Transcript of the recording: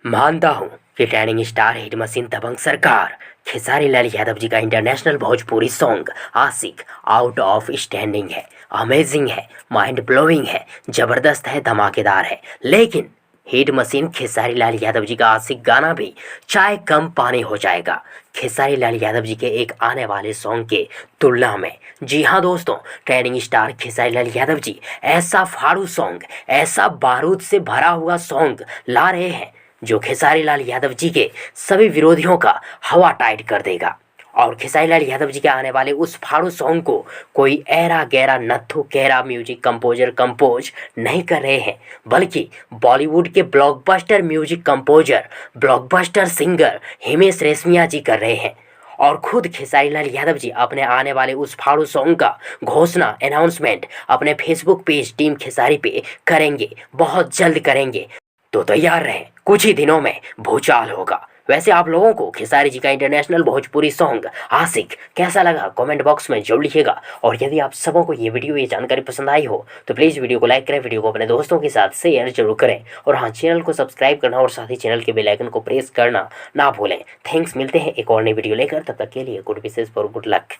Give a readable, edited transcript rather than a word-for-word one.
मानता हूँ कि ट्रेंडिंग स्टार हिट मशीन दबंग सरकार खेसारी लाल यादव जी का international Bhojpuri song Aashiq out of standing है, अमेजिंग है, माइंड ब्लोइंग है, जबरदस्त है, धमाकेदार है। लेकिन हिट मशीन खेसारी लाल यादव जी का आशिक गाना भी चाय कम पानी हो जाएगा खेसारी लाल यादव जी के एक आने वाले सॉन्ग के तुलना में। जी हाँ दोस्तों, ट्रेंडिंग स्टार खेसारी लाल यादव जी ऐसा फाड़ू सॉन्ग, ऐसा बारूद से भरा हुआ सॉन्ग ला रहे हैं जो खेसारी लाल यादव जी के सभी विरोधियों का हवा टाइट कर देगा। और खेसारी लाल यादव जी के आने वाले उस फाड़ू सॉन्ग को कोई ऐरा गैरा नत्थु गैरा म्यूजिक कंपोजर कंपोज नहीं कर रहे हैं, बल्कि बॉलीवुड के blockbuster music composer, blockbuster singer Himesh Reshammiya ji कर रहे हैं। और खुद खेसारी लाल यादव जी अपने आने वाले उस फाड़ू सॉन्ग का घोषणा अनाउंसमेंट अपने फेसबुक पेज टीम खेसारी पे करेंगे, बहुत जल्द करेंगे। तो तैयार रहें, कुछ ही दिनों में भूचाल होगा। वैसे आप लोगों को खेसारी जी का इंटरनेशनल भोजपुरी सॉन्ग आशिक कैसा लगा कमेंट बॉक्स में जरूर लिखिएगा। और यदि आप सबों को ये वीडियो, ये जानकारी पसंद आई हो तो प्लीज़ वीडियो को लाइक करें, वीडियो को अपने दोस्तों के साथ शेयर जरूर करें। और हाँ, चैनल को सब्सक्राइब करना और साथ ही चैनल के बेल आइकन को प्रेस करना ना भूलें। थैंक्स, मिलते हैं एक और नई वीडियो लेकर, तब तक के लिए good wishes for good luck.